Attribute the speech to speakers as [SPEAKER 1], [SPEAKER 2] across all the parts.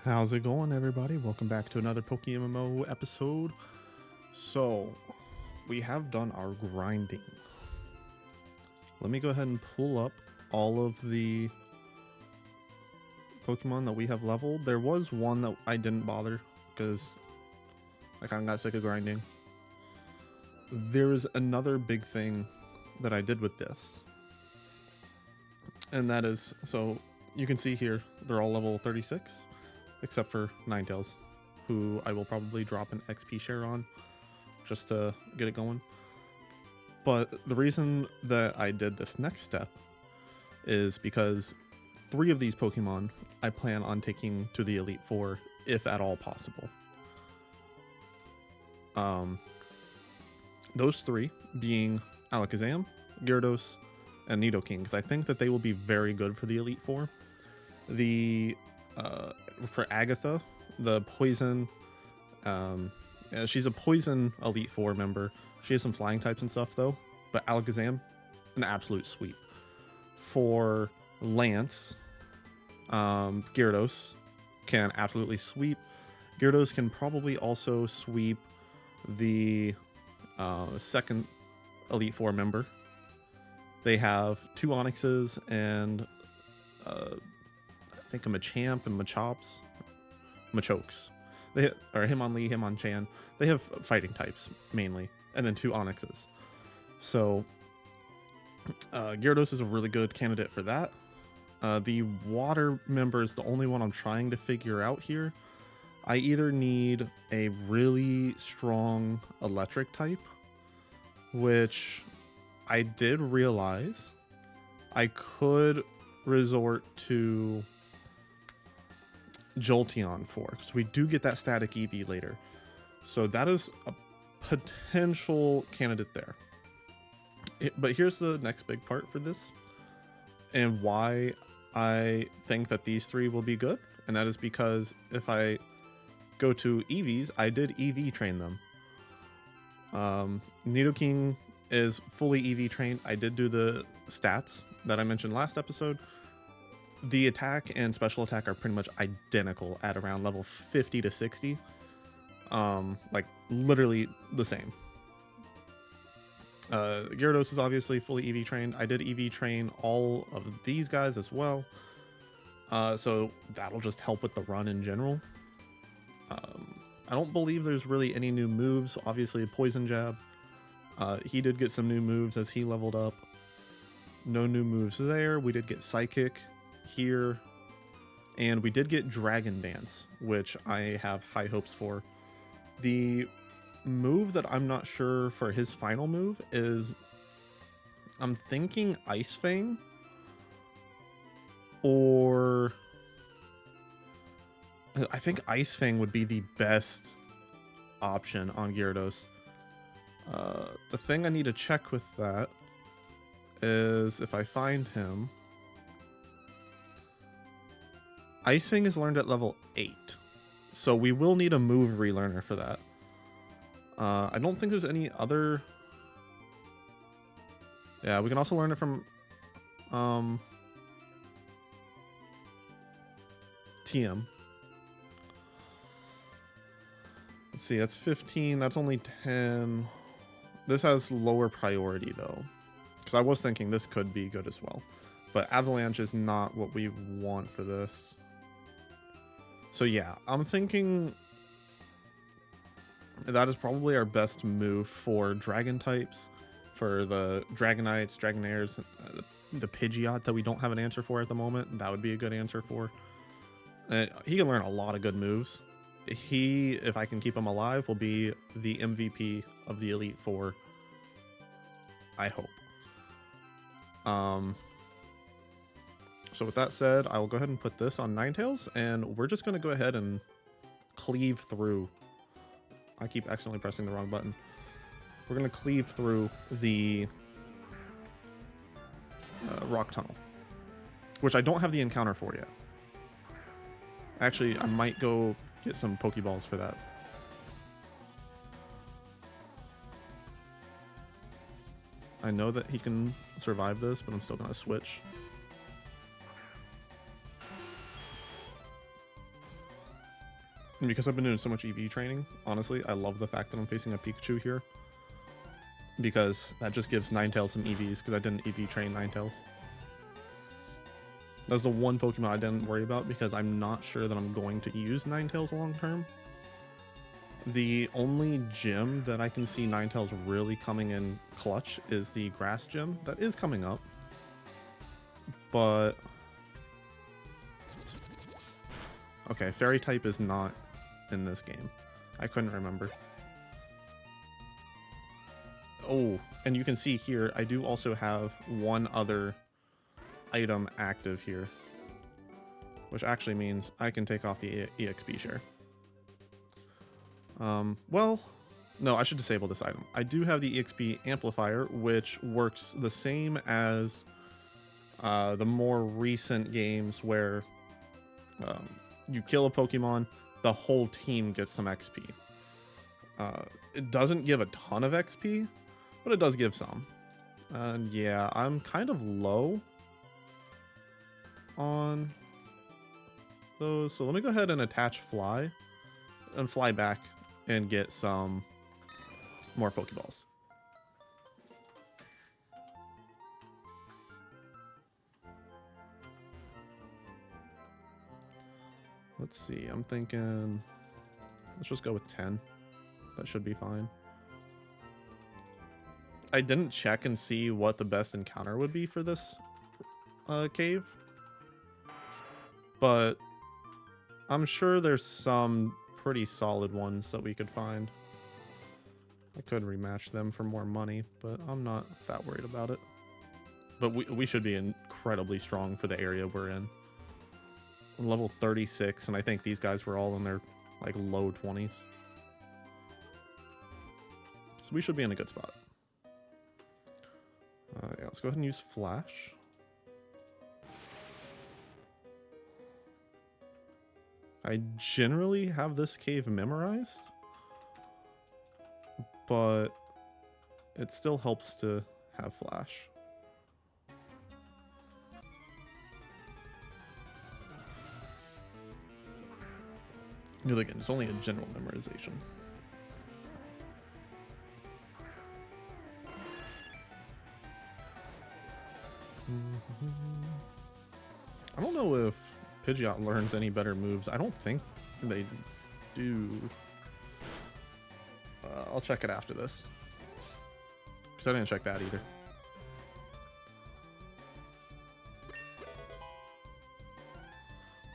[SPEAKER 1] How's it going, everybody? Welcome back to another PokeMMO episode. So, we have done our grinding. Let me go ahead and pull up all of the Pokemon that we have leveled. There was one that I didn't bother because I kind of got sick of grinding. There is another big thing that I did with this. And that is, so you can see here, they're all level 36. Except for Ninetales, who I will probably drop an XP share on just to get it going. But the reason that I did this next step is because 3 of these Pokemon I plan on taking to the Elite Four, if at all possible. Those 3 being Alakazam, Gyarados, and Nidoking, because I think that they will be very good for the Elite Four. For Agatha, the poison, she's a poison Elite Four member. She has some flying types and stuff though, but Alakazam, an absolute sweep. For Lance, Gyarados can absolutely sweep. Gyarados can probably also sweep the second Elite Four member. They have 2 Onyxes and I think a Machamp and Machokes. They are Hitmonlee, Hitmonchan. They have fighting types mainly, and then 2 Onyxes. So Gyarados is a really good candidate for that. The water member is the only one I'm trying to figure out here. I either need a really strong electric type, which I did realize I could resort to Jolteon for, because we do get that static EV later. So that is a potential candidate there. But here's the next big part for this, and why I think that these 3 will be good, and that is because if I go to EVs, I did EV train them. Nidoking is fully EV trained. I did do the stats that I mentioned last episode. The attack and special attack are pretty much identical at around level 50 to 60. Like literally the same. Gyarados is obviously fully EV trained. I did EV train all of these guys as well. So that'll just help with the run in general. I don't believe there's really any new moves. Obviously a Poison Jab. He did get some new moves as he leveled up. No new moves there. We did get Psychic here, and we did get Dragon Dance, which I have high hopes for. The move that I'm not sure for his final move is, I'm thinking Ice Fang, or I think Ice Fang would be the best option on Gyarados. The thing I need to check with that is if I find him. Ice Fang is learned at level 8, so we will need a move relearner for that. I don't think there's any other. Yeah, we can also learn it from TM. Let's see, that's 15. That's only 10. This has lower priority though, because I was thinking this could be good as well, but Avalanche is not what we want for this. So yeah, I'm thinking that is probably our best move for Dragon types, for the Dragonites, Dragonairs, the Pidgeot that we don't have an answer for at the moment. That would be a good answer for. He can learn a lot of good moves. He, if I can keep him alive, will be the MVP of the Elite Four, I hope. So with that said, I will go ahead and put this on Ninetales, and we're just going to go ahead and cleave through. I keep accidentally pressing the wrong button. We're going to cleave through the rock tunnel, which I don't have the encounter for yet. Actually, I might go get some Pokeballs for that. I know that he can survive this, but I'm still going to switch. And because I've been doing so much EV training, honestly, I love the fact that I'm facing a Pikachu here. Because that just gives Ninetales some EVs, because I didn't EV train Ninetales. That's the one Pokemon I didn't worry about, because I'm not sure that I'm going to use Ninetales long term. The only gym that I can see Ninetales really coming in clutch is the grass gym. That is coming up. But... okay, Fairy type is not in this game. I couldn't remember. Oh, and you can see here, I do also have one other item active here. Which actually means I can take off the EXP share. Well, no, I should disable this item. I do have the EXP amplifier, which works the same as the more recent games where you kill a Pokemon, the whole team gets some XP. It doesn't give a ton of XP, but it does give some. And yeah, I'm kind of low on those. So let me go ahead and attach Fly and fly back and get some more Pokeballs. Let's see, I'm thinking, let's just go with 10. That should be fine. I didn't check and see what the best encounter would be for this cave. But I'm sure there's some pretty solid ones that we could find. I could rematch them for more money, but I'm not that worried about it. But we should be incredibly strong for the area we're in. I'm level 36, and I think these guys were all in their like low 20s. So we should be in a good spot. Yeah, let's go ahead and use Flash. I generally have this cave memorized, but it still helps to have Flash. Again, it's only a general memorization. I don't know if Pidgeot learns any better moves. I don't think they do. I'll check it after this, because I didn't check that either.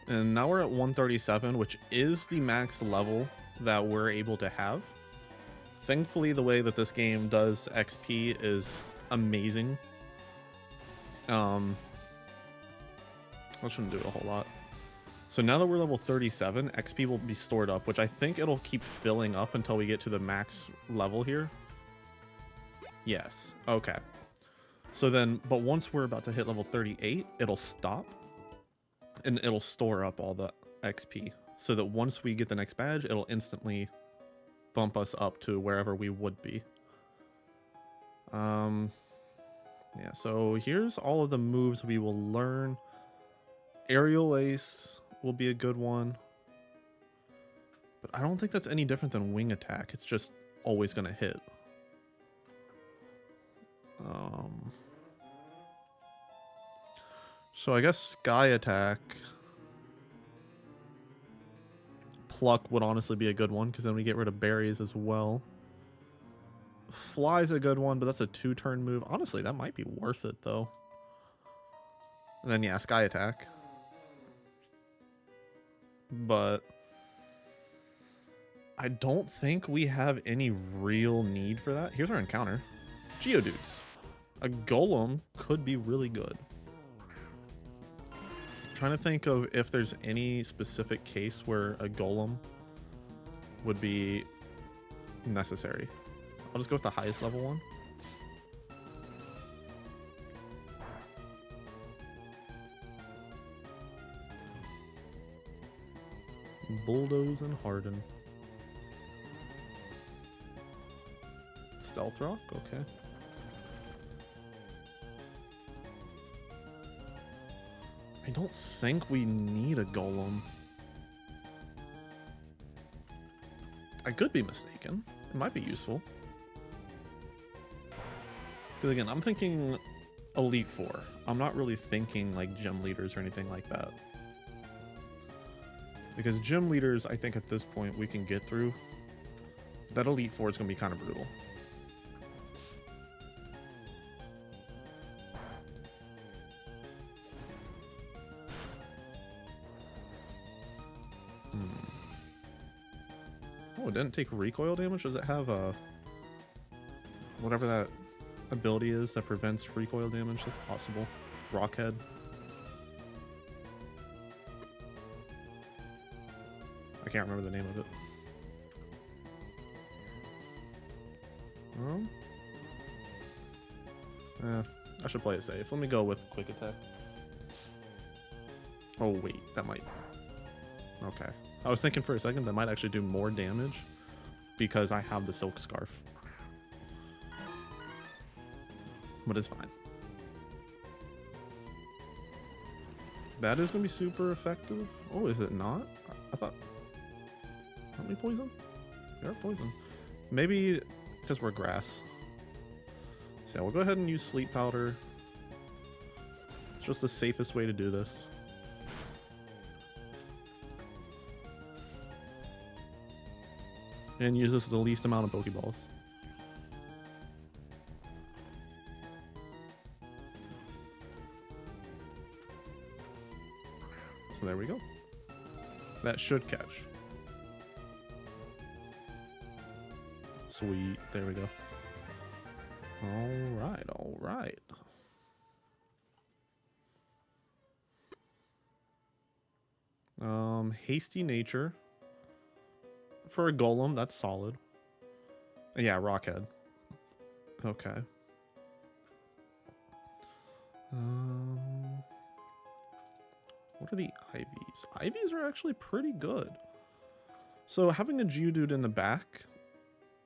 [SPEAKER 1] And now we're at 137, which is the max level that we're able to have. Thankfully, the way that this game does XP is amazing. I shouldn't do a whole lot. So now that we're level 37, XP will be stored up, which I think it'll keep filling up until we get to the max level here. Yes. Okay. So then, but once we're about to hit level 38, it'll stop. And it'll store up all the XP. So that once we get the next badge, it'll instantly bump us up to wherever we would be. Yeah, so here's all of the moves we will learn. Aerial Ace will be a good one. But I don't think that's any different than Wing Attack. It's just always going to hit. So I guess Sky Attack. Pluck would honestly be a good one, because then we get rid of berries as well. Fly's a good one, but that's a 2-turn move. Honestly, that might be worth it, though. And then, yeah, Sky Attack. But I don't think we have any real need for that. Here's our encounter. Geodudes. A Golem could be really good. Trying to think of if there's any specific case where a Golem would be necessary. I'll just go with the highest level one. Bulldoze and Harden. Stealth Rock, okay. I don't think we need a Golem. I could be mistaken. It might be useful. Because again, I'm thinking Elite Four. I'm not really thinking like gym leaders or anything like that. Because gym leaders, I think at this point we can get through. That Elite Four is going to be kind of brutal. Oh, it didn't take recoil damage? Does it have a... whatever that ability is that prevents recoil damage? That's possible. Rockhead. I can't remember the name of it. I should play it safe. Let me go with quick attack. Oh wait, that might... Okay. I was thinking for a second that might actually do more damage because I have the silk scarf. But it's fine. That is going to be super effective. Oh, is it not? I thought... Aren't we poison? We are poison. Maybe because we're grass. So yeah, we'll go ahead and use sleep powder. It's just the safest way to do this. And use this the least amount of Pokeballs. So there we go. That should catch. Sweet. There we go. Alright, alright. Hasty nature. For a golem, that's solid. Yeah, Rockhead. Okay. What are the Ivies? Ivies are actually pretty good. So having a Geodude in the back,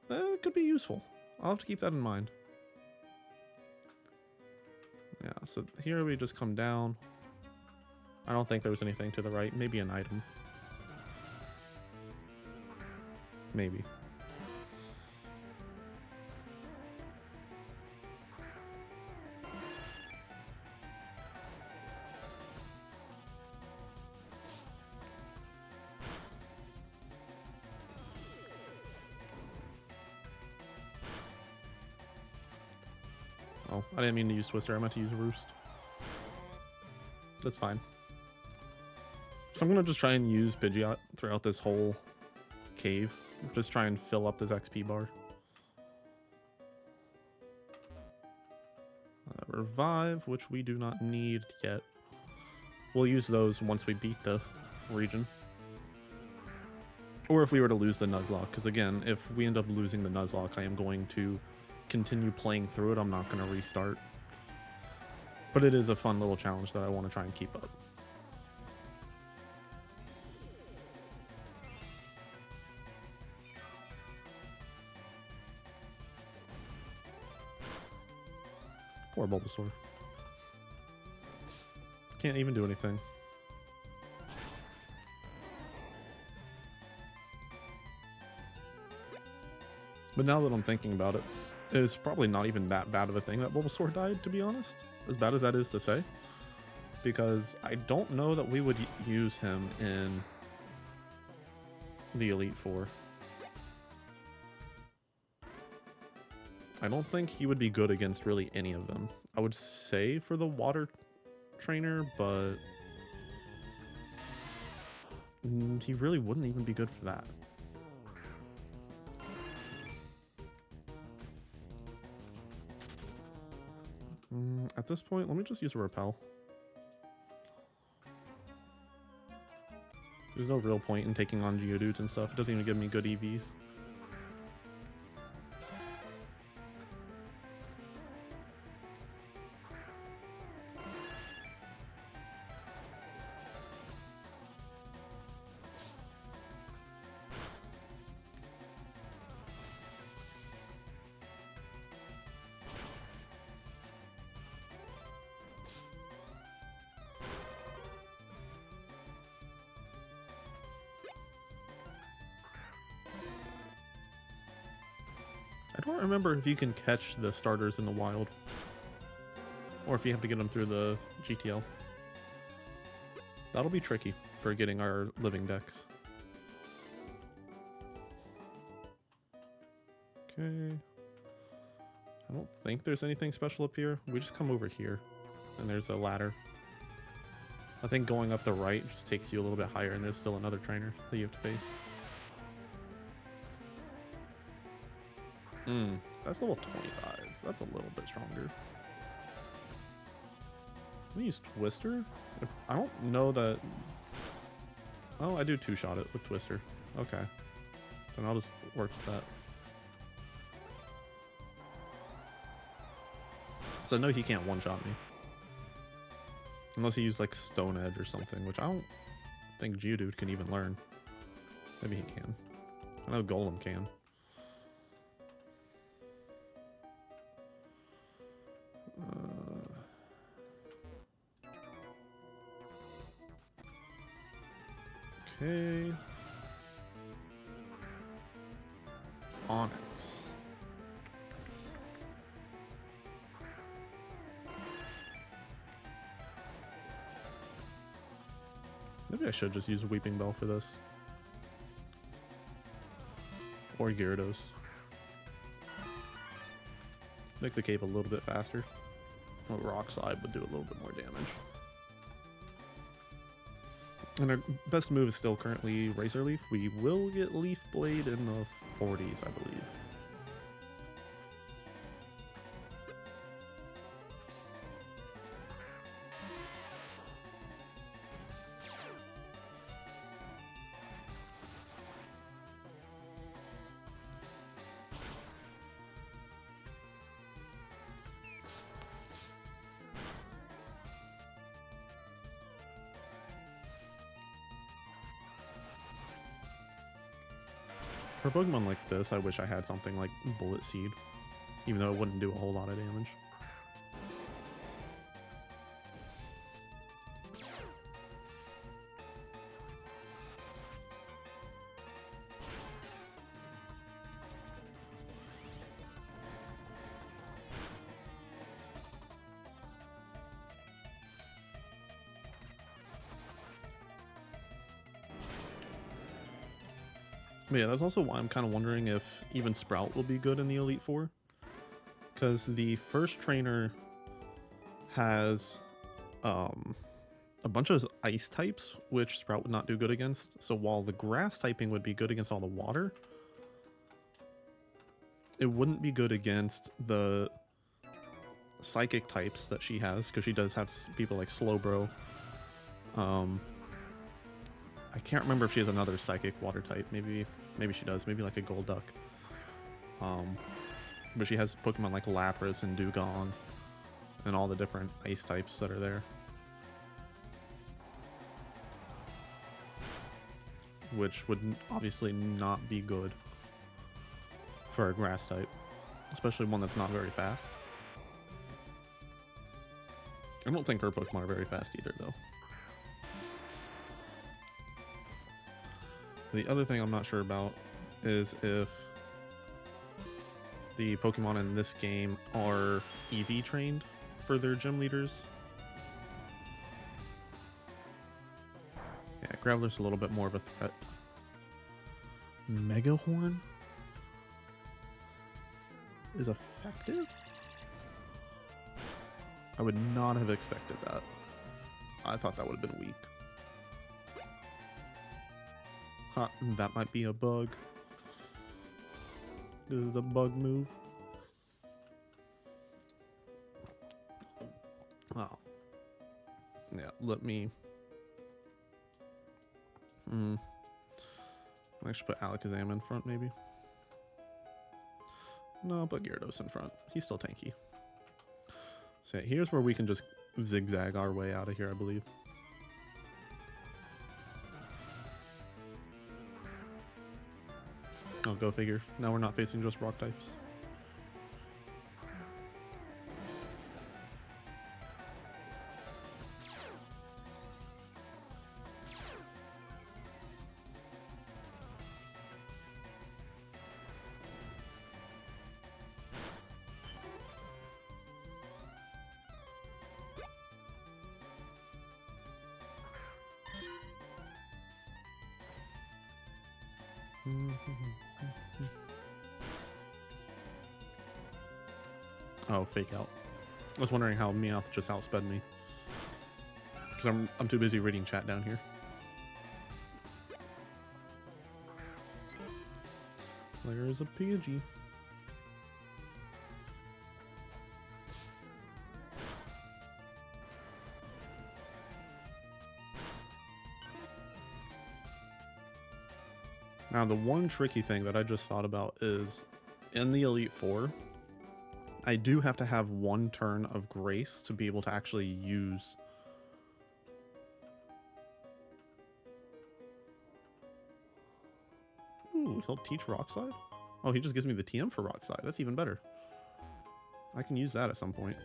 [SPEAKER 1] could be useful. I'll have to keep that in mind. Yeah, so here we just come down. I don't think there was anything to the right. Maybe an item. Maybe. Oh, I didn't mean to use Twister. I meant to use Roost. That's fine. So I'm going to just try and use Pidgeot throughout this whole cave. Just try and fill up this XP bar. Revive, which we do not need yet. We'll use those once we beat the region. Or if we were to lose the Nuzlocke. Because again, if we end up losing the Nuzlocke, I am going to continue playing through it. I'm not going to restart. But it is a fun little challenge that I want to try and keep up. Poor Bulbasaur. Can't even do anything. But now that I'm thinking about it, it's probably not even that bad of a thing that Bulbasaur died, to be honest. As bad as that is to say. Because I don't know that we would use him in the Elite Four. I don't think he would be good against really any of them. I would say for the water trainer, but he really wouldn't even be good for that. At this point, let me just use a repel. There's no real point in taking on Geodudes and stuff. It doesn't even give me good EVs. don't remember if you can catch the starters in the wild, or if you have to get them through the GTL. That'll be tricky for getting our living decks. Okay. I don't think there's anything special up here. We just come over here, and there's a ladder. I think going up the right just takes you a little bit higher, and there's still another trainer that you have to face. That's level 25. That's a little bit stronger. Let me use Twister. I don't know that. Oh, I do two-shot it with Twister. Okay. Then I'll just work with that. So I know he can't one-shot me. Unless he used like Stone Edge or something, which I don't think Geodude can even learn. Maybe he can. I know Golem can. Okay. Onyx. Maybe I should just use Weeping Bell for this. Or Gyarados. Make the cave a little bit faster. Well, Rock Slide would do a little bit more damage. And our best move is still currently Razor Leaf. We will get Leaf Blade in the 40s, I believe. For Pokemon like this, I wish I had something like Bullet Seed, even though it wouldn't do a whole lot of damage. But yeah, that's also why I'm kind of wondering if even Sprout will be good in the Elite Four. Because the first trainer has a bunch of ice types, which Sprout would not do good against. So while the grass typing would be good against all the water, it wouldn't be good against the psychic types that she has, because she does have people like Slowbro. I can't remember if she has another psychic water type. Maybe she does. Maybe like a Golduck. But she has Pokemon like Lapras and Dugong and all the different ice types that are there, which would obviously not be good for a grass type, especially one that's not very fast. I don't think her Pokemon are very fast either, though. The other thing I'm not sure about is if the Pokemon in this game are EV trained for their gym leaders. Yeah, Graveler's a little bit more of a threat. Mega Horn is effective? I would not have expected that. I thought that would have been weak. Huh, that might be a bug. This is a bug move. Oh. Yeah, let me... I should put Alakazam in front, maybe. No, I'll put Gyarados in front. He's still tanky. So yeah, here's where we can just zigzag our way out of here, I believe. Oh, go figure. Now we're not facing just rock types. Oh, fake out. I was wondering how Meowth just outsped me. Because I'm too busy reading chat down here. There is a Pidgey. Now, the one tricky thing that I just thought about is in the Elite Four, I do have to have one turn of Grace to be able to actually use. Ooh, he'll teach Rock Slide? Oh, he just gives me the TM for Rock Slide. That's even better. I can use that at some point.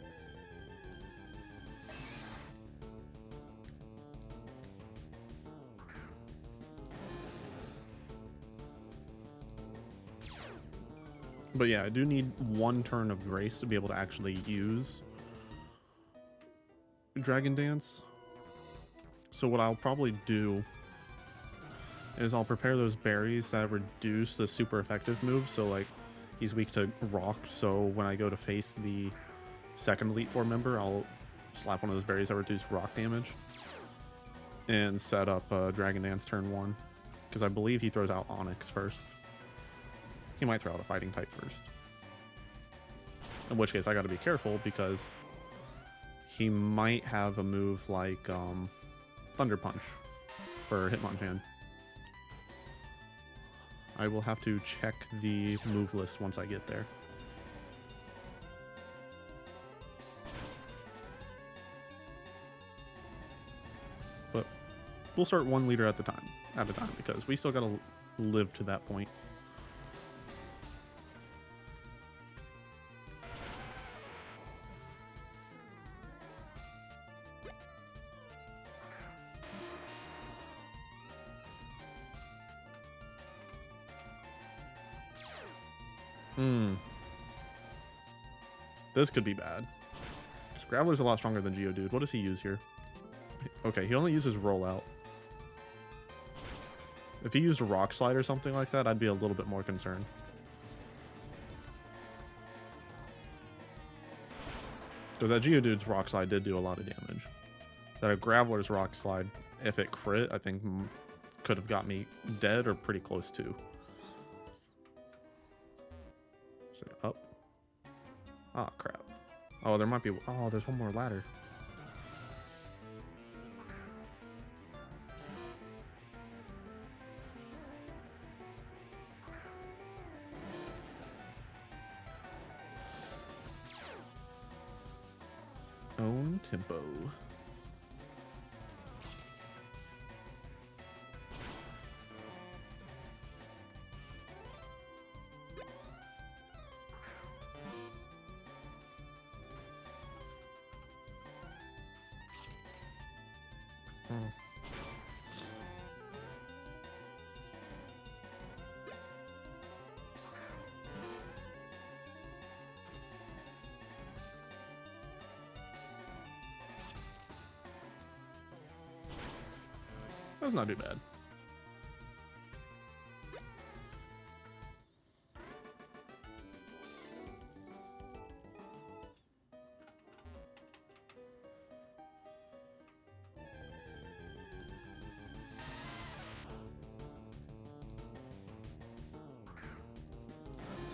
[SPEAKER 1] But yeah, I do need one turn of Grace to be able to actually use Dragon Dance. So what I'll probably do is I'll prepare those berries that reduce the super effective moves. So like he's weak to rock, so when I go to face the second Elite Four member, I'll slap one of those berries that reduce rock damage and set up Dragon Dance turn 1. Because I believe he throws out Onyx first. He might throw out a fighting type first. In which case I gotta be careful because he might have a move like Thunder Punch for Hitmonchan. I will have to check the move list once I get there. But we'll start one leader at a time because we still gotta live to that point. This could be bad. Graveler's a lot stronger than Geodude. What does he use here? Okay, he only uses Rollout. If he used a Rock Slide or something like that, I'd be a little bit more concerned. Because that Geodude's Rock Slide did do a lot of damage. That Graveler's Rock Slide, if it crit, I think could have got me dead or pretty close to. Is it up? Ah, crap. Oh, there might be... Oh, there's one more ladder. Own tempo. That's not too bad.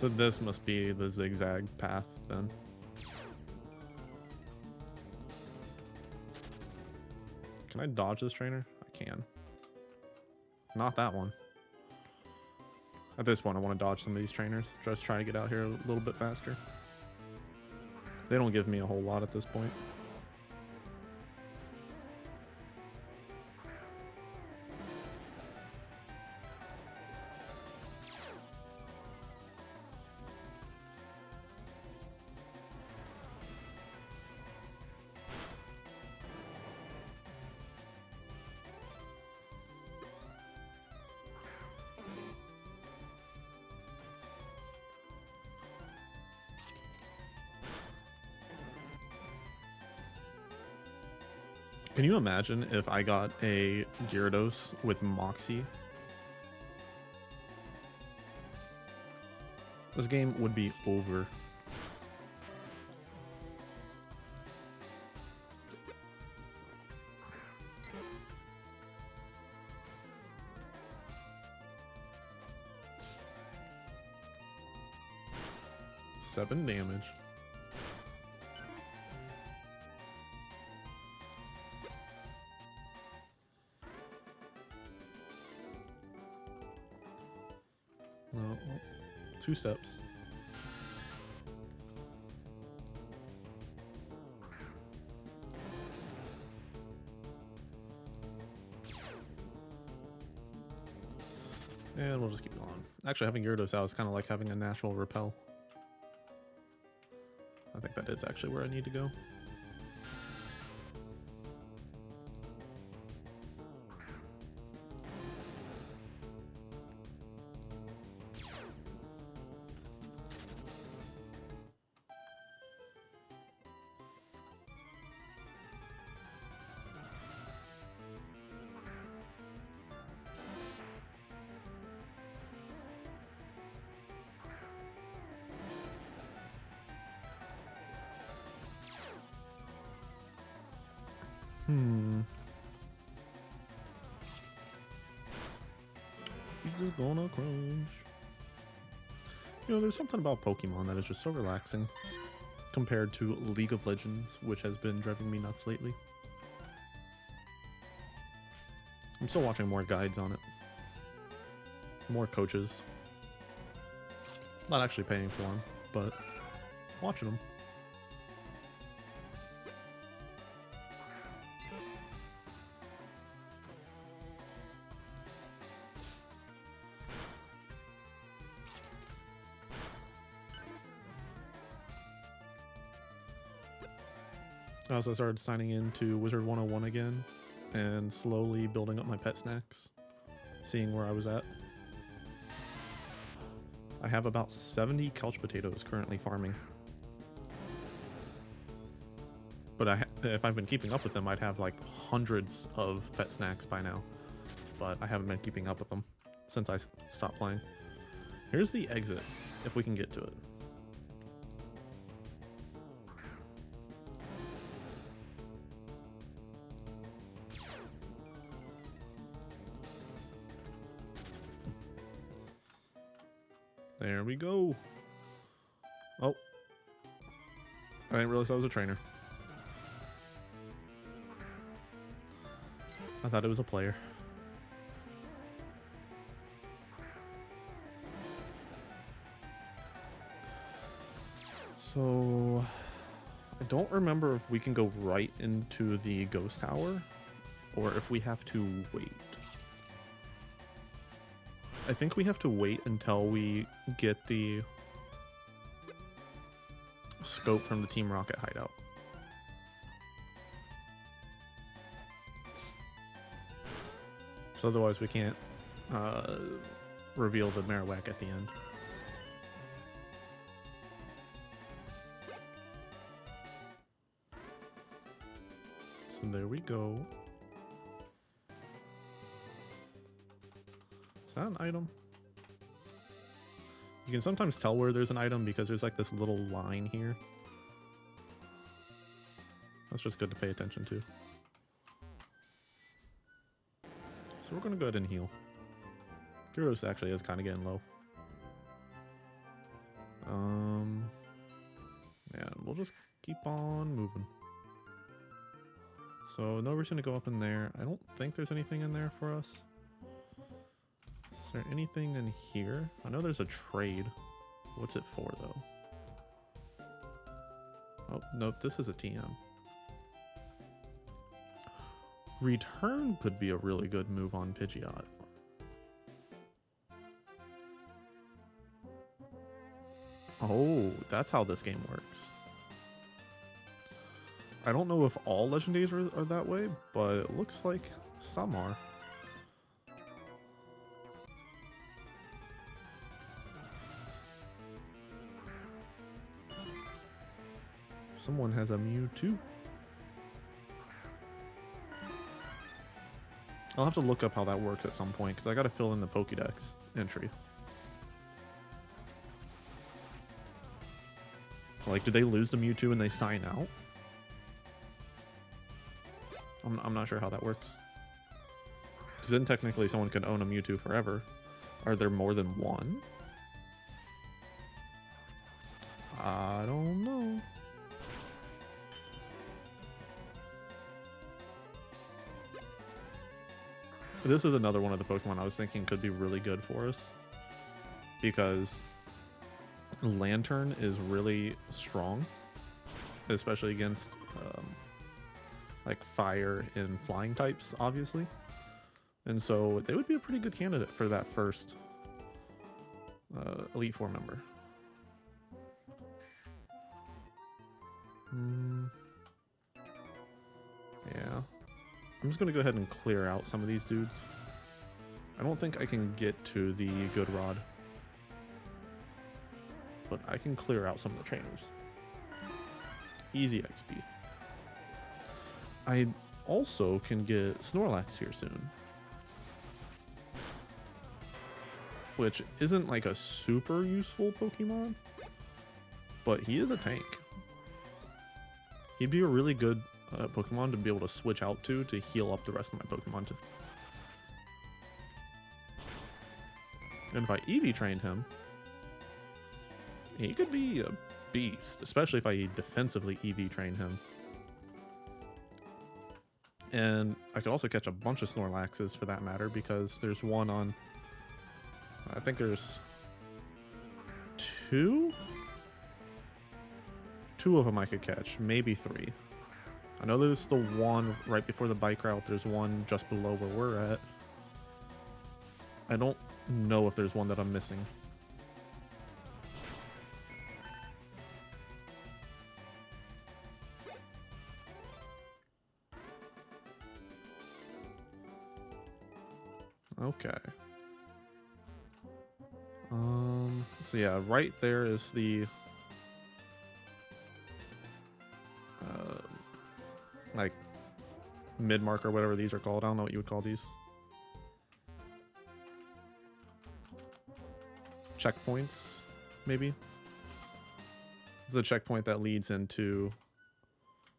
[SPEAKER 1] So this must be the zigzag path then. Can I dodge this trainer? I can. Not that one. At this point, I want to dodge some of these trainers. Just try to get out here a little bit faster. They don't give me a whole lot at this point. Can you imagine if I got a Gyarados with Moxie? this game would be over. Seven damage. No, 2 steps. And we'll just keep going. Actually, having Gyarados out is kind of like having a natural repel. I think that is actually where I need to go. He's just gonna crunch. You know, there's something about Pokemon that is just so relaxing compared to League of Legends, which has been driving me nuts lately. I'm still watching more guides on it. More coaches. Not actually paying for them, but watching them. So I started signing into Wizard 101 again and slowly building up my pet snacks, seeing where I was at. I have about 70 couch potatoes currently farming. But if I've been keeping up with them, I'd have like hundreds of pet snacks by now. But I haven't been keeping up with them since I stopped playing. Here's the exit, if we can get to it. There we go. Oh. I didn't realize I was a trainer. I thought it was a player. So I don't remember if we can go right into the ghost tower or if we have to wait. I think we have to wait until we get the scope from the Team Rocket hideout. So otherwise we can't reveal the Marowak at the end. So there we go. Is that an item? You can sometimes tell where there's an item because there's like this little line here. That's just good to pay attention to. So we're gonna go ahead and heal. Gyarados actually is kind of getting low. Yeah, we'll just keep on moving. So no reason to go up in there. I don't think there's anything in there for us. Is there anything in here? I know there's a trade. What's it for though? Oh, nope, this is a TM. Return could be a really good move on Pidgeot. Oh, that's how this game works. I don't know if all legendaries are that way, but it looks like some are. Someone has a Mewtwo. I'll have to look up how that works at some point because I got to fill in the Pokédex entry. Like, do they lose the Mewtwo and they sign out? I'm not sure how that works. Because then technically someone could own a Mewtwo forever. Are there more than one? I don't know. This is another one of the Pokemon I was thinking could be really good for us. Because Lantern is really strong. Especially against like fire and flying types, obviously. And so they would be a pretty good candidate for that first Elite Four member. Yeah. I'm just going to go ahead and clear out some of these dudes. I don't think I can get to the Good Rod. But I can clear out some of the trainers. Easy XP. I also can get Snorlax here soon. Which isn't like a super useful Pokemon. But he is a tank. He'd be a really good Pokemon to be able to switch out to heal up the rest of my Pokemon too. And if I EV trained him, he could be a beast, especially if I defensively EV train him. And I could also catch a bunch of Snorlaxes for that matter, because there's one on, I think there's two of them I could catch, maybe three. I know there's the one right before the bike route. There's one just below where we're at. I don't know if there's one that I'm missing. Okay. So yeah, right there is the like mid-mark or whatever these are called. I don't know what you would call these. Checkpoints, maybe? It's a checkpoint that leads into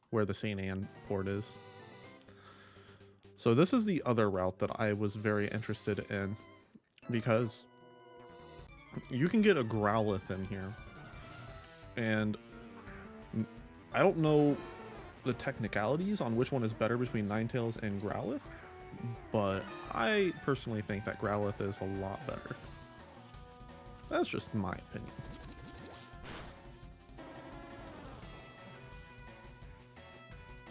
[SPEAKER 1] where the St. Anne port is. So this is the other route that I was very interested in, because you can get a Growlithe in here. And I don't know the technicalities on which one is better between Ninetales and Growlithe, but I personally think that Growlithe is a lot better. That's just my opinion.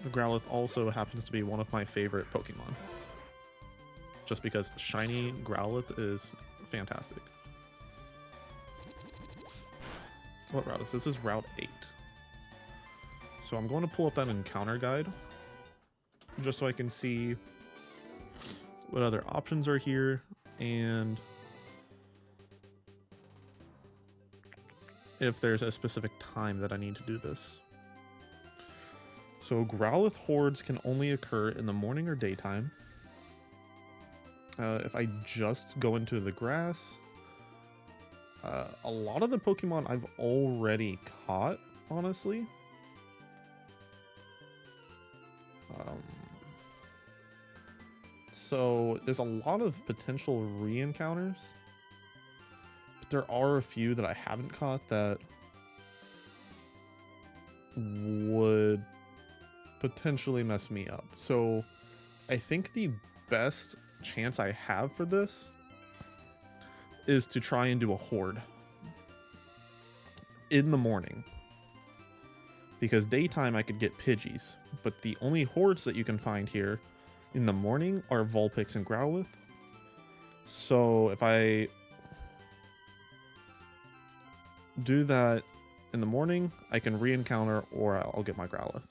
[SPEAKER 1] The Growlithe also happens to be one of my favorite Pokemon, just because shiny Growlithe is fantastic. What route is this? This is Route 8. So I'm going to pull up that encounter guide just so I can see what other options are here and if there's a specific time that I need to do this. So Growlithe hordes can only occur in the morning or daytime. If I just go into the grass, a lot of the Pokemon I've already caught, honestly. So there's a lot of potential re-encounters, but there are a few that I haven't caught that would potentially mess me up. So I think the best chance I have for this is to try and do a horde in the morning, because daytime I could get Pidgeys, but the only hordes that you can find here in the morning are Vulpix and Growlithe. So if I do that in the morning, I can re-encounter or I'll get my Growlithe.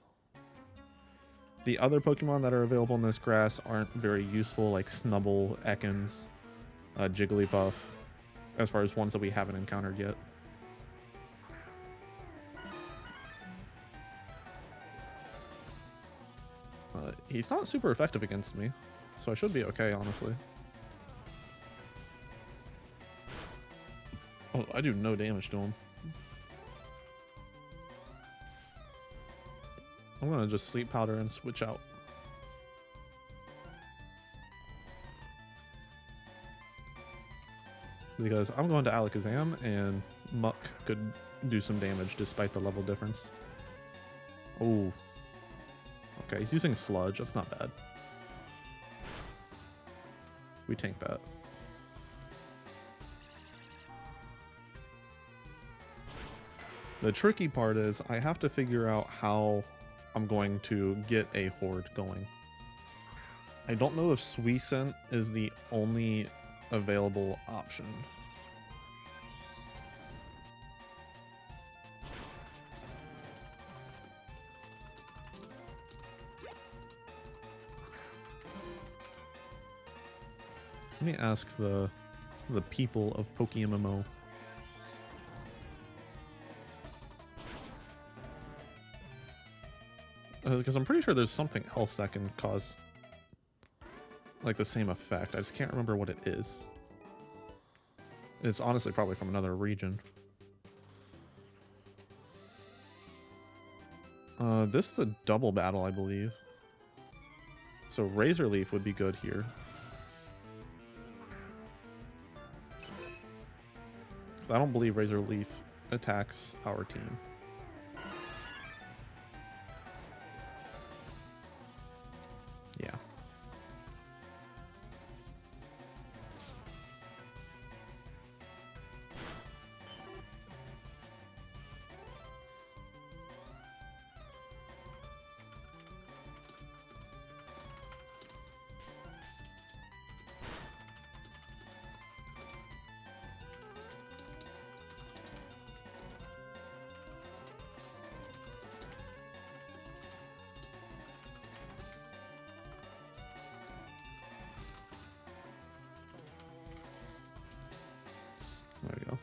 [SPEAKER 1] The other Pokemon that are available in this grass aren't very useful, like Snubbull, Ekans, Jigglypuff, as far as ones that we haven't encountered yet. He's not super effective against me, so I should be okay, honestly. Oh, I do no damage to him. I'm gonna just sleep powder and switch out. Because I'm going to Alakazam and Muck could do some damage despite the level difference. Oh. Okay, he's using Sludge. That's not bad. We tank that. The tricky part is I have to figure out how I'm going to get a horde going. I don't know if Suicune is the only available option. Let me ask the people of PokeMMO. Because I'm pretty sure there's something else that can cause like the same effect. I just can't remember what it is. It's honestly probably from another region. This is a double battle, I believe. So Razor Leaf would be good here. I don't believe Razor Leaf attacks our team. Yeah. There we go.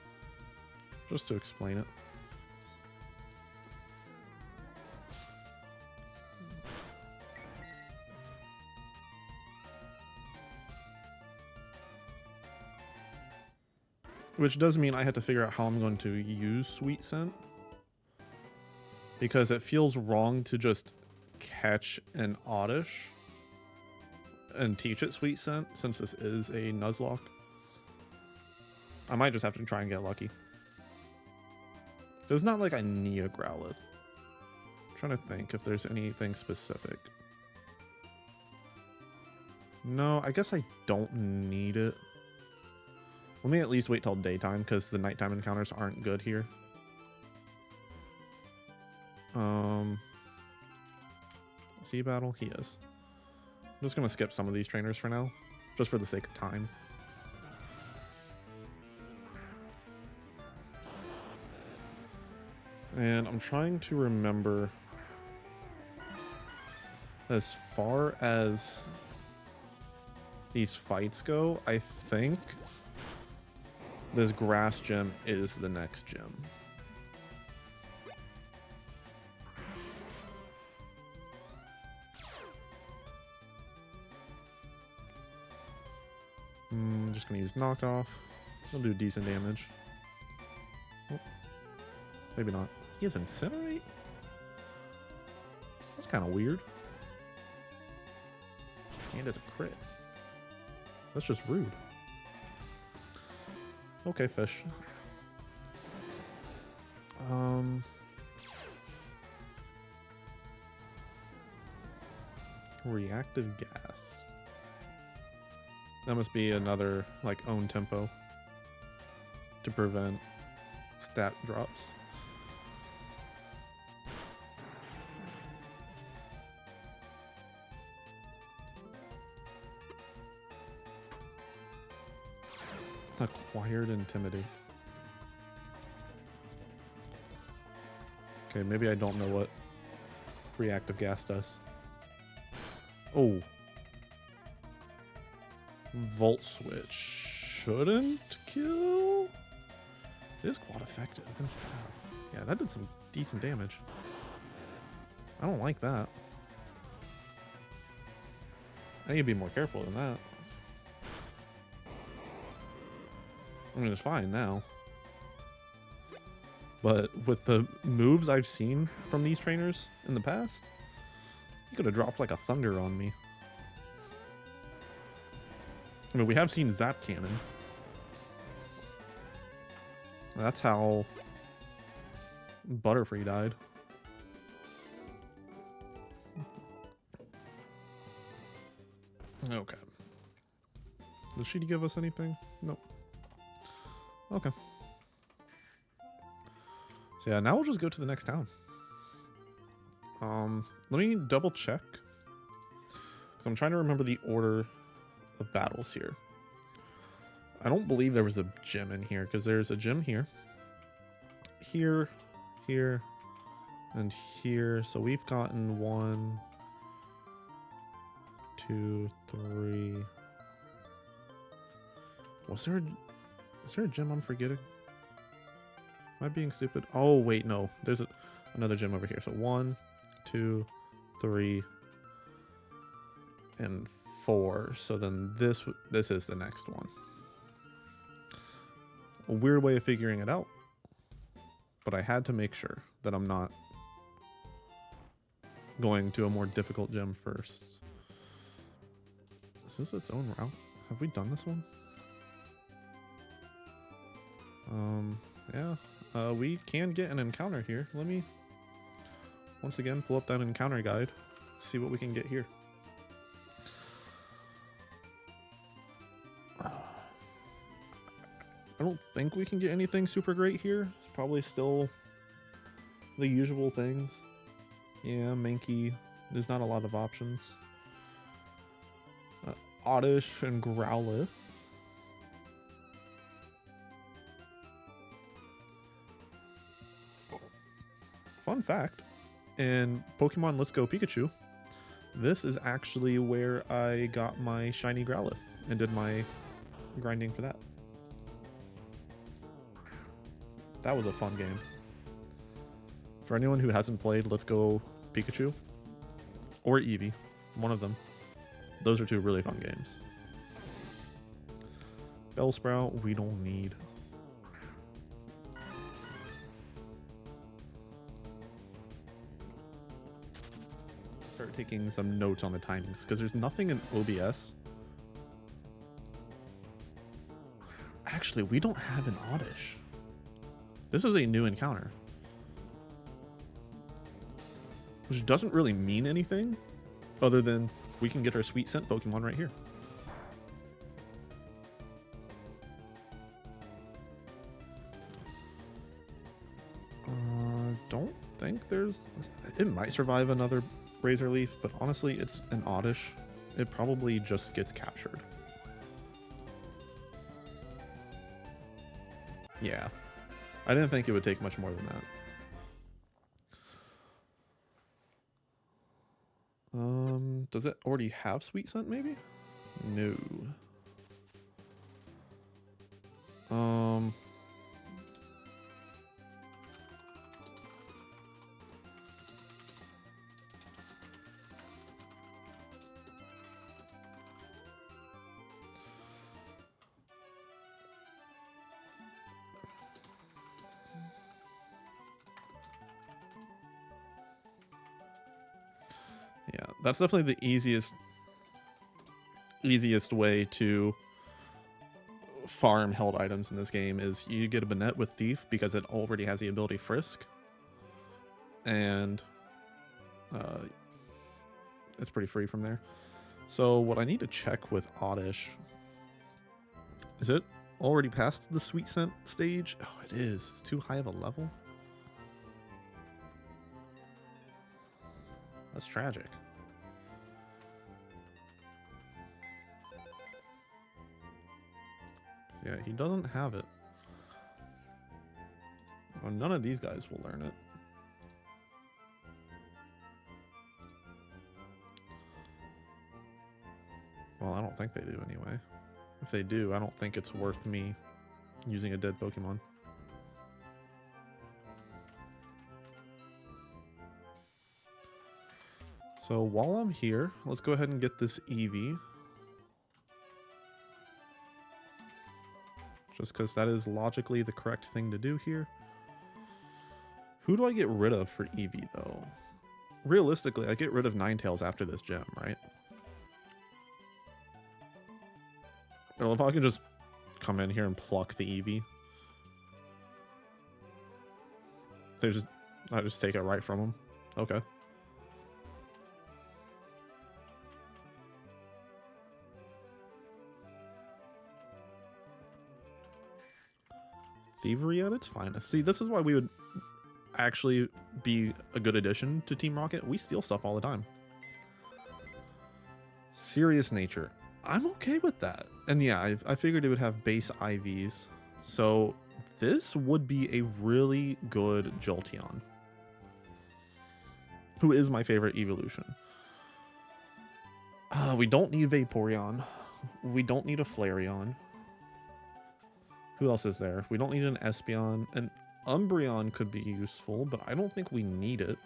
[SPEAKER 1] Just to explain it. Which does mean I have to figure out how I'm going to use Sweet Scent. Because it feels wrong to just catch an Oddish and teach it Sweet Scent, since this is a Nuzlocke. I might just have to try and get lucky. It's not like I need a Growlithe. I'm trying to think if there's anything specific. No, I guess I don't need it. Let me at least wait till daytime, because the nighttime encounters aren't good here. Is he battle? He is. I'm just going to skip some of these trainers for now, just for the sake of time. And I'm trying to remember, as far as these fights go, I think this grass gym is the next gym. I'm just gonna use knockoff. It'll do decent damage. Oh, maybe not. He has Incinerate? That's kind of weird. And as a crit. That's just rude. Okay, fish. Reactive gas. That must be another, like, own tempo to prevent stat drops. Acquired Intimidate. Okay, maybe I don't know what reactive gas does. Oh. Volt Switch shouldn't kill. It is quite effective and stab. Yeah, that did some decent damage. I don't like that. I need to be more careful than that. I mean, it's fine now. But with the moves I've seen from these trainers in the past, He could have dropped like a thunder on me. I mean, we have seen Zap Cannon. That's how Butterfree died. Okay. Does she give us anything? Nope. Okay. So yeah, now we'll just go to the next town. Let me double check. So I'm trying to remember the order of battles here. I don't believe there was a gym in here, because there's a gym here. Here, here, and here. So we've gotten 1, 2, 3. Is there a gym I'm forgetting? Am I being stupid? Oh wait, no. There's another gym over here. So 1, 2, 3, and 4. So then this is the next one. A weird way of figuring it out, but I had to make sure that I'm not going to a more difficult gym first. Is this its own route? Have we done this one? Yeah. We can get an encounter here. Let me once again pull up that encounter guide, see what we can get here. I don't think we can get anything super great here. It's probably still the usual things. Yeah, Mankey. There's not a lot of options. Oddish and Growlithe. Fun fact, in Pokemon Let's Go Pikachu, this is actually where I got my shiny Growlithe and did my grinding for that. That was a fun game. For anyone who hasn't played Let's Go Pikachu or Eevee, one of them, those are two really fun games. Bellsprout, we don't need. Start taking some notes on the timings because there's nothing in OBS. Actually, we don't have an Oddish. This is a new encounter, which doesn't really mean anything other than we can get our sweet scent Pokemon right here. Don't think there's... It might survive another Razor Leaf, but honestly, it's an Oddish. It probably just gets captured. Yeah. I didn't think it would take much more than that. Does it already have Sweet Scent, maybe? No. Yeah, that's definitely the easiest way to farm held items in this game is you get a Banette with Thief because it already has the ability Frisk, and it's pretty free from there. So what I need to check with Oddish, is it already past the Sweet Scent stage? Oh, it is. It's too high of a level. That's tragic. Yeah, he doesn't have it. Well, none of these guys will learn it. Well, I don't think they do anyway. If they do, I don't think it's worth me using a dead Pokemon. So while I'm here, let's go ahead and get this Eevee. Just because that is logically the correct thing to do here. Who do I get rid of for Eevee, though? realistically, I get rid of Ninetales after this gem, right? Well, if I can just come in here and pluck the Eevee. I just take it right from him. Okay. Thievery at its finest. See, this is why we would actually be a good addition to Team Rocket. We steal stuff all the time. Serious nature. I'm okay with that. And yeah, I figured it would have base IVs. So this would be a really good Jolteon, who is my favorite evolution. We don't need Vaporeon. We don't need a Flareon. Who else is there? We don't need an Espeon. An Umbreon could be useful, but I don't think we need it.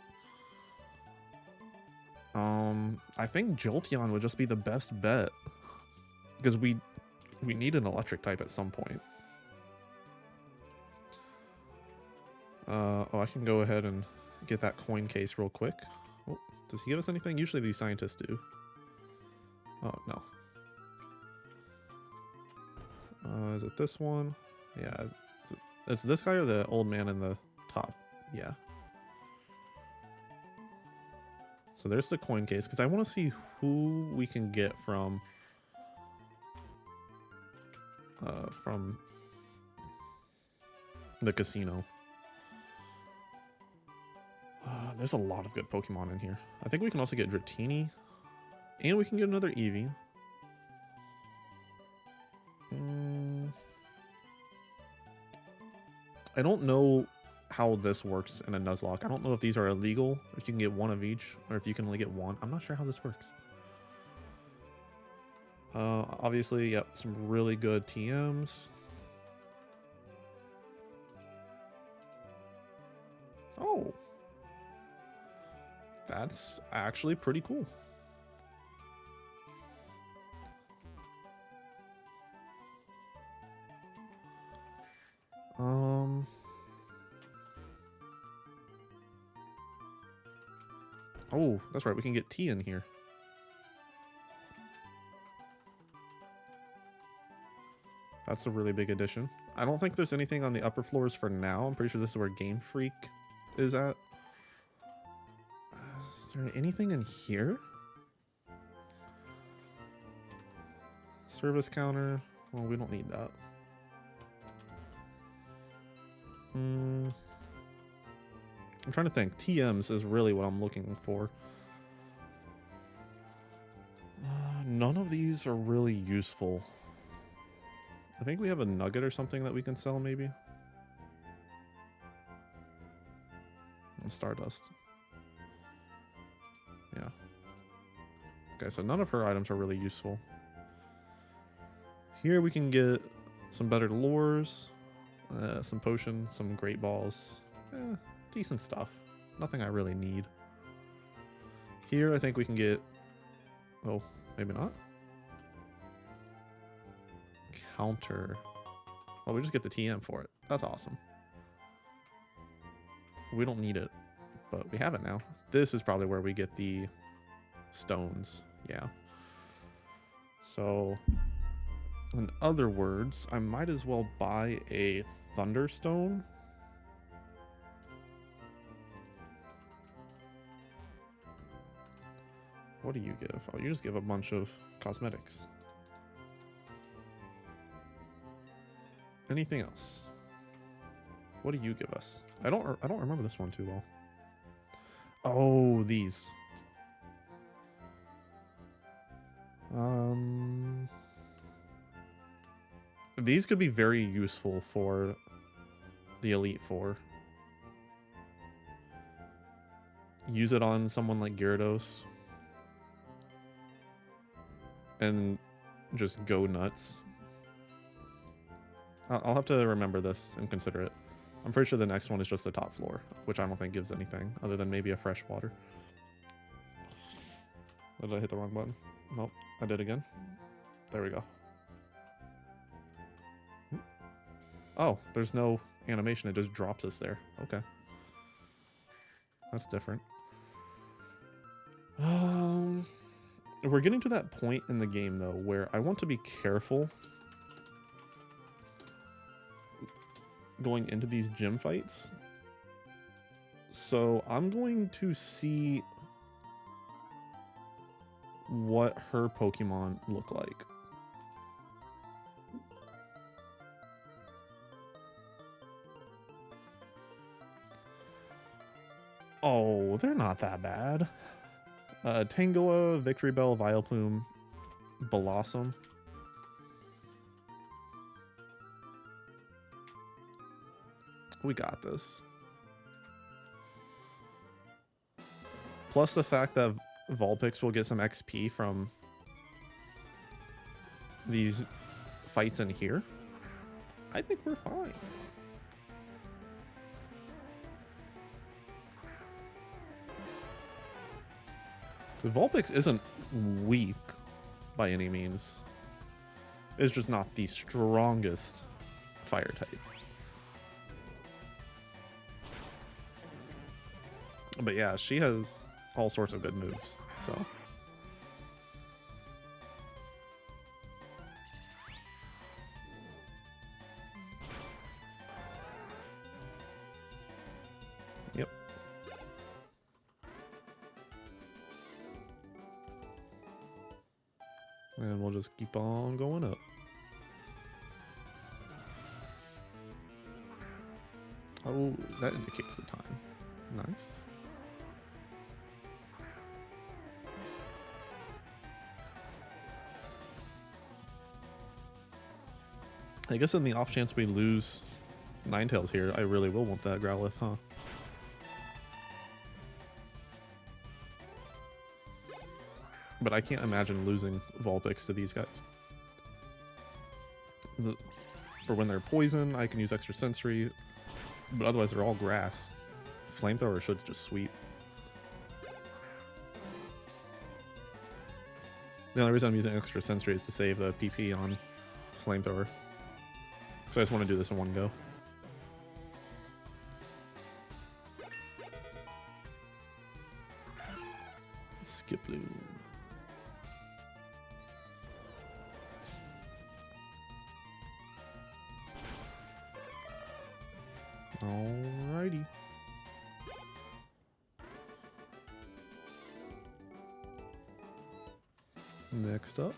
[SPEAKER 1] I think Jolteon would just be the best bet, because we need an electric type at some point. Oh, I can go ahead and get that coin case real quick. Oh, does he give us anything? Usually these scientists do. Oh, no. Is it this one? Yeah. It's this guy or the old man in the top? Yeah. So there's the coin case, because I want to see who we can get from the casino. There's a lot of good Pokemon in here. I think we can also get Dratini, and we can get another Eevee. I don't know how this works in a Nuzlocke. I don't know if these are illegal, if you can get one of each, or if you can only get one. I'm not sure how this works. Obviously, yep, some really good TMs. Oh. That's actually pretty cool. Oh, that's right. We can get tea in here. That's a really big addition. I don't think there's anything on the upper floors for now. I'm pretty sure this is where Game Freak is at. Is there anything in here? Service counter. Well, we don't need that. I'm trying to think. TMs is really what I'm looking for. None of these are really useful. I think we have a nugget or something that we can sell, maybe. And Stardust. Yeah. Okay, so none of her items are really useful. Here we can get some better lures, some potions, some great balls. Decent stuff. Nothing I really need. Here I think we can get... Oh, maybe not. Counter. Well, we just get the TM for it. That's awesome. We don't need it, but we have it now. This is probably where we get the stones. Yeah. So, in other words, I might as well buy a Thunderstone. What do you give? Oh, you just give a bunch of cosmetics. Anything else? What do you give us? I don't remember this one too well. Oh, these. These could be very useful for the Elite Four. Use it on someone like Gyarados. And just go nuts. I'll have to remember this and consider it. I'm pretty sure the next one is just the top floor, which I don't think gives anything other than maybe a fresh water. Did I hit the wrong button? Nope, I did again. There we go. Oh, there's no animation. It just drops us there. Okay. That's different. we're getting to that point in the game, though, where I want to be careful going into these gym fights. So I'm going to see what her Pokemon look like. Oh, they're not that bad. Tangela, Victory Bell, Vileplume, Blossom. We got this. Plus the fact that Vulpix will get some XP from these fights in here. I think we're fine. Vulpix isn't weak by any means. It's just not the strongest fire type. But yeah, she has all sorts of good moves, so. Yep. And we'll just keep on going up. Oh, that indicates the time. Nice. I guess in the off chance we lose Ninetales here, I really will want that Growlithe, huh? But I can't imagine losing Vulpix to these guys. For when they're poison, I can use extra sensory, but otherwise they're all grass. Flamethrower should just sweep. The only reason I'm using extra sensory is to save the PP on Flamethrower. So I just want to do this in one go. Skip blue. Alrighty. Next up.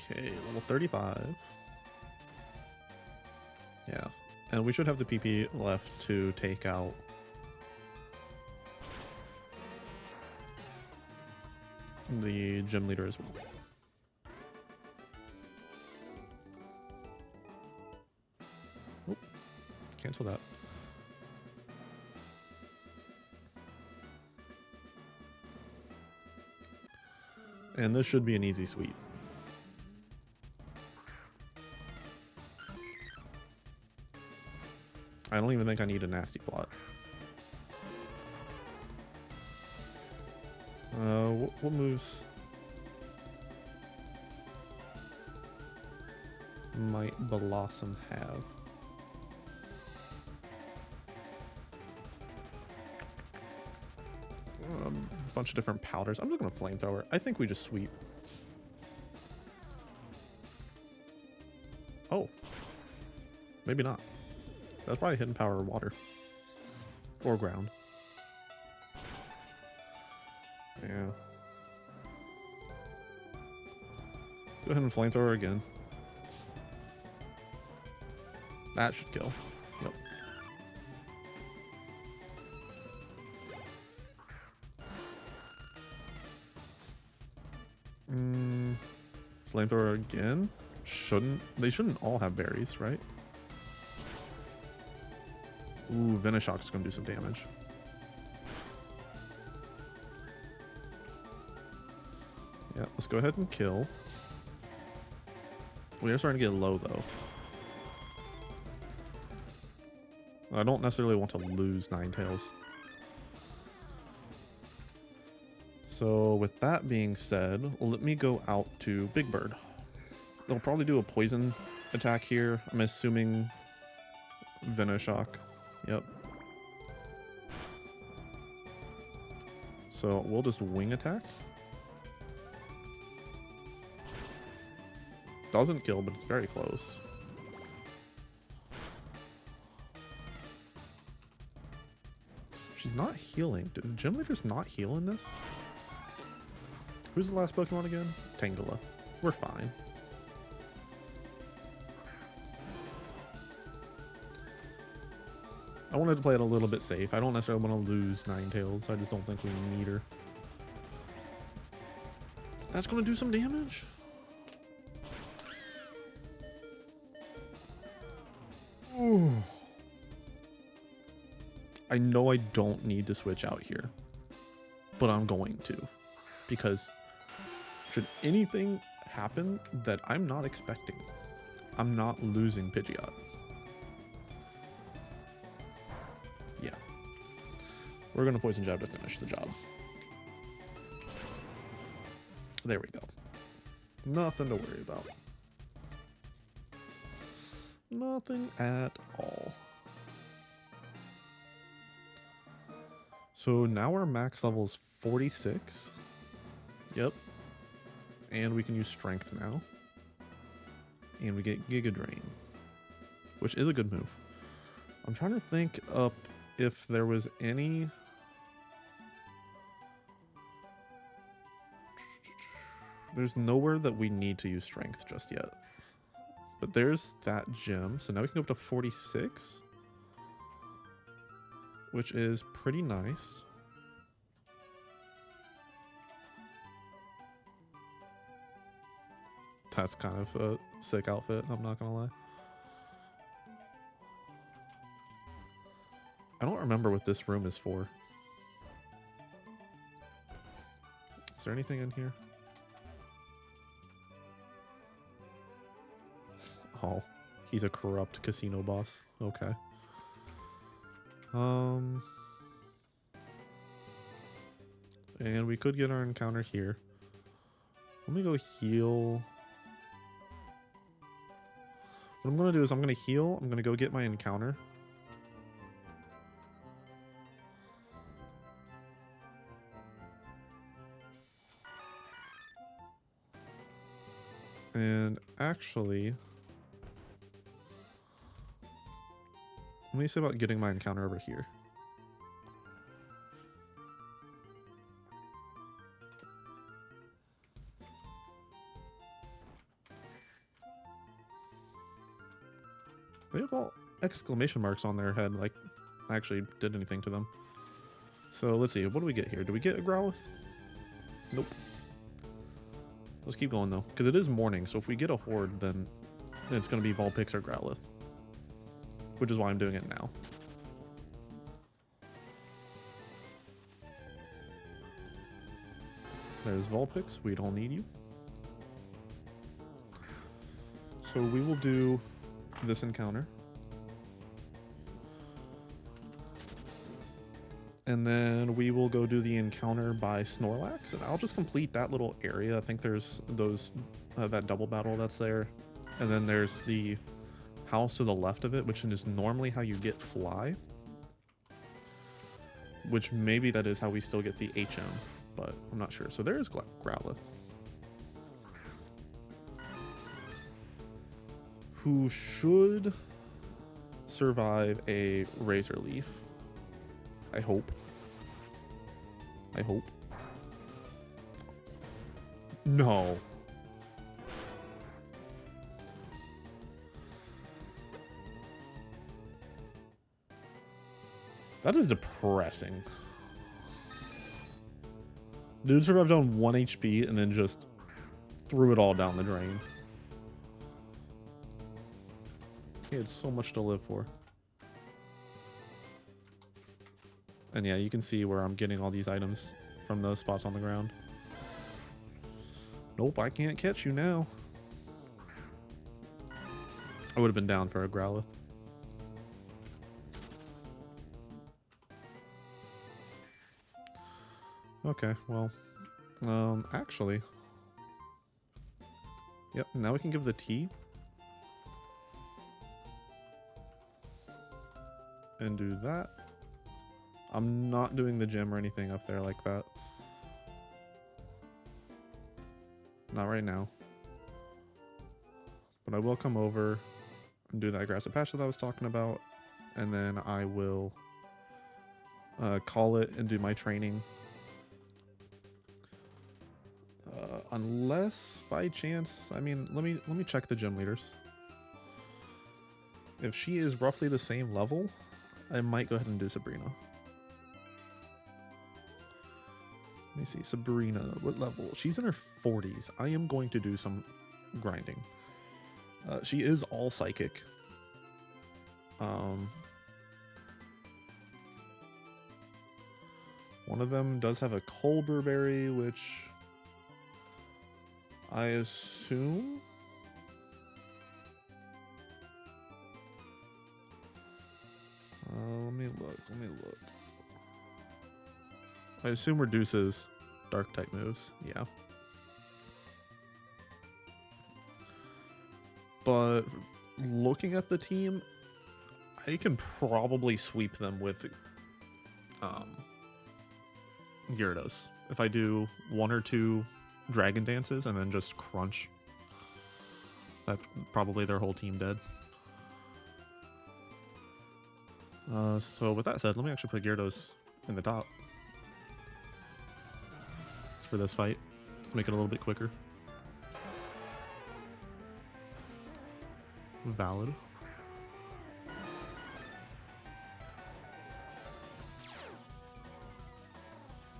[SPEAKER 1] Okay, level 35. Yeah, and we should have the PP left to take out the gym leader as well. Oop, cancel that. And this should be an easy sweep. I don't even think I need a nasty plot. What moves might Blossom have? A bunch of different powders. I'm just gonna Flamethrower. I think we just sweep. Maybe not. That's probably hidden power water. Or ground. Yeah. Go ahead and flamethrower again. That should kill. Yep. Flamethrower again? They shouldn't all have berries, right? Ooh, Venoshock's gonna do some damage. Yeah, let's go ahead and kill. We are starting to get low though. I don't necessarily want to lose Ninetales. So with that being said, let me go out to Big Bird. They'll probably do a poison attack here. I'm assuming Venoshock. Yep. So we'll just wing attack. Doesn't kill, but it's very close. She's not healing. Did the gym leader's not heal in this? Who's the last Pokemon again? Tangela. We're fine. I wanted to play it a little bit safe. I don't necessarily want to lose Ninetales. I just don't think we need her. That's going to do some damage. Ooh. I know I don't need to switch out here, but I'm going to, because should anything happen that I'm not expecting, I'm not losing Pidgeot. Yeah. We're going to Poison Jab to finish the job. There we go. Nothing to worry about. Nothing at all. So now our max level is 46. Yep. And we can use Strength now. And we get Giga Drain, which is a good move. I'm trying to think up if there was any... There's nowhere that we need to use Strength just yet. But there's that gem. So now we can go up to 46. Which is pretty nice. That's kind of a sick outfit, I'm not gonna lie. I don't remember what this room is for. Is there anything in here? Oh, he's a corrupt casino boss. Okay. And we could get our encounter here. Let me go heal. What I'm going to do is I'm going to heal. I'm going to go get my encounter. And actually, what do you say about getting my encounter over here? They have all exclamation marks on their head, like I actually did anything to them. So let's see, what do we get here? Do we get a Growlithe? Nope. Let's keep going though, because it is morning, so if we get a Horde, then it's going to be Vulpix or Growlithe. Which is why I'm doing it now. There's Vulpix, we don't need you. So we will do this encounter. And then we will go do the encounter by Snorlax, and I'll just complete that little area. I think there's those that double battle that's there. And then there's the house to the left of it, which is normally how you get Fly. Which maybe that is how we still get the HM, but I'm not sure. So there's Growlithe. Who should survive a Razor Leaf. I hope. I hope. No. That is depressing. Dude survived on 1 HP and then just threw it all down the drain. He had so much to live for. And yeah, you can see where I'm getting all these items from those spots on the ground. Nope, I can't catch you now. I would have been down for a Growlithe. Okay, well, actually, yep, now we can give the tea. And do that. I'm not doing the gym or anything up there like that. Not right now. But I will come over and do that aggressive patch that I was talking about. And then I will call it and do my training. Unless by chance, I mean, let me check the gym leaders. If she is roughly the same level, I might go ahead and do Sabrina. Let me see, Sabrina, what level? She's in her 40s. I am going to do some grinding. She is all psychic. One of them does have a Colbur Berry, which I assume... let me look. I assume reduces dark type moves, yeah. But looking at the team, I can probably sweep them with Gyarados. If I do 1 or 2 Dragon Dances and then just crunch, that's probably their whole team dead. So with that said, let me actually put Gyarados in the top for this fight. Let's make it a little bit quicker. Valid.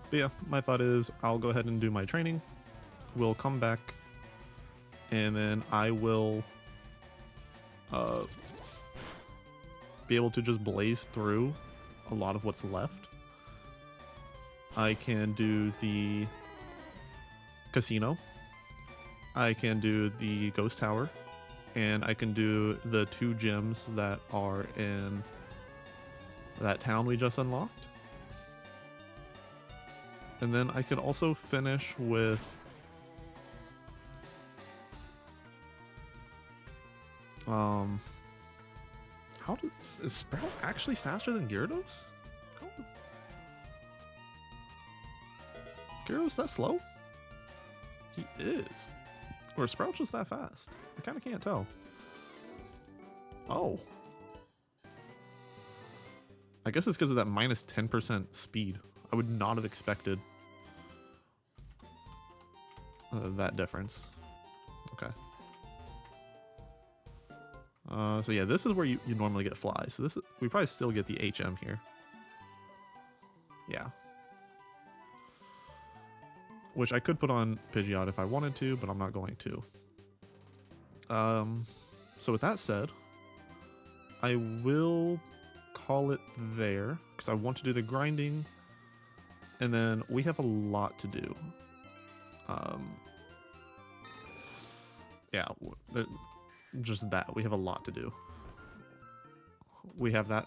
[SPEAKER 1] But yeah, my thought is I'll go ahead and do my training. We'll come back and then I will be able to just blaze through a lot of what's left. I can do the casino. I can do the ghost tower. And I can do the 2 gyms that are in that town we just unlocked. And then I could also finish with is Sprout actually faster than Gyarados? Gyarados that slow? He is. Or is Sprout just that fast? I kind of can't tell. Oh. I guess it's because of that minus 10% speed. I would not have expected that difference. Okay. So yeah, this is where you normally get fly. So this is, we probably still get the HM here. Yeah. Which I could put on Pidgeot if I wanted to, but I'm not going to. So with that said, I will call it there because I want to do the grinding, and then we have a lot to do. Yeah, just that. We have a lot to do. We have that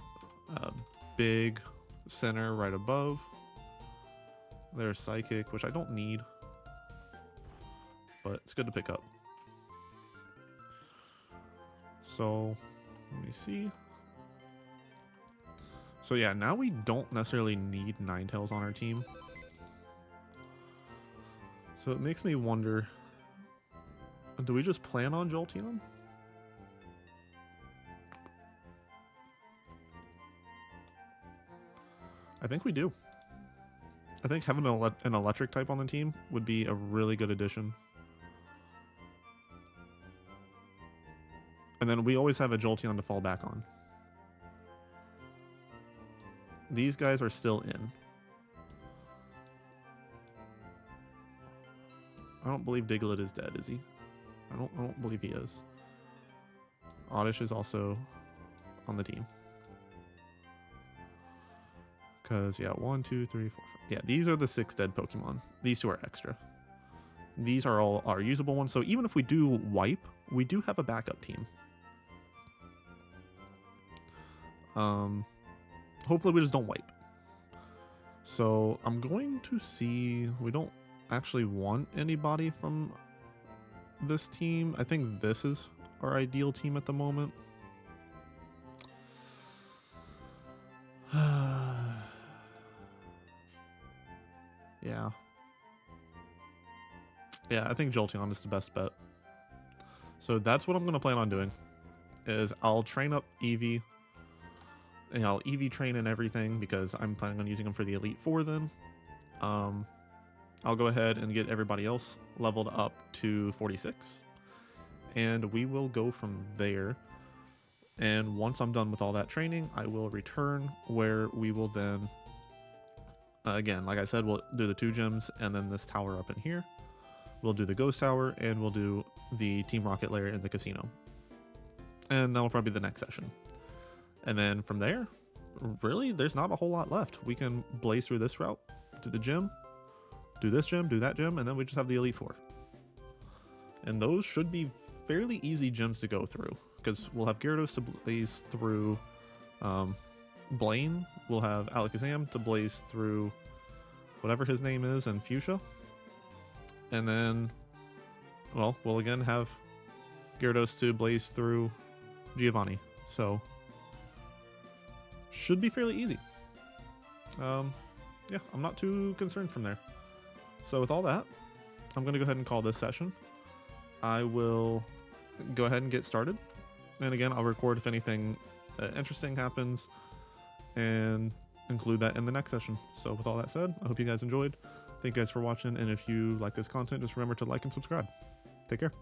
[SPEAKER 1] big center right above. There's Psychic, which I don't need, but it's good to pick up. So, let me see. So yeah, now we don't necessarily need Ninetales on our team. So it makes me wonder, do we just plan on jolting them? I think we do. I think having an electric type on the team would be a really good addition. And then we always have a Jolteon to fall back on. These guys are still in. I don't believe Diglett is dead, is he? I don't believe he is. Oddish is also on the team. Because, yeah, 1, 2, 3, 4, 5. Yeah, these are the 6 dead Pokemon. These 2 are extra. These are all our usable ones. So even if we do wipe, we do have a backup team. Hopefully we just don't wipe. So I'm going to see... We don't actually want anybody from this team. I think this is our ideal team at the moment. Yeah. Yeah, I think Jolteon is the best bet. So that's what I'm going to plan on doing. Is I'll train up Eevee. And I'll Eevee train and everything because I'm planning on using them for the Elite Four then. I'll go ahead and get everybody else leveled up to 46. And we will go from there. And once I'm done with all that training, I will return where we will then... again, like I said, we'll do the 2 gyms and then this tower up in here. We'll do the Ghost Tower and we'll do the Team Rocket lair in the casino. And that'll probably be the next session. And then from there, really, there's not a whole lot left. We can blaze through this route to the gym, do this gym, do that gym, and then we just have the Elite Four. And those should be fairly easy gyms to go through because we'll have Gyarados to blaze through Blaine. We'll have Alakazam to blaze through whatever his name is and Fuchsia. And then, well, we'll again have Gyarados to blaze through Giovanni. So, should be fairly easy. Yeah, I'm not too concerned from there. So with all that, I'm going to go ahead and call this session. I will go ahead and get started. And again, I'll record if anything interesting happens and include that in the next session. So with all that said, I hope you guys enjoyed. Thank you guys for watching. And if you like this content, just remember to like and subscribe. Take care.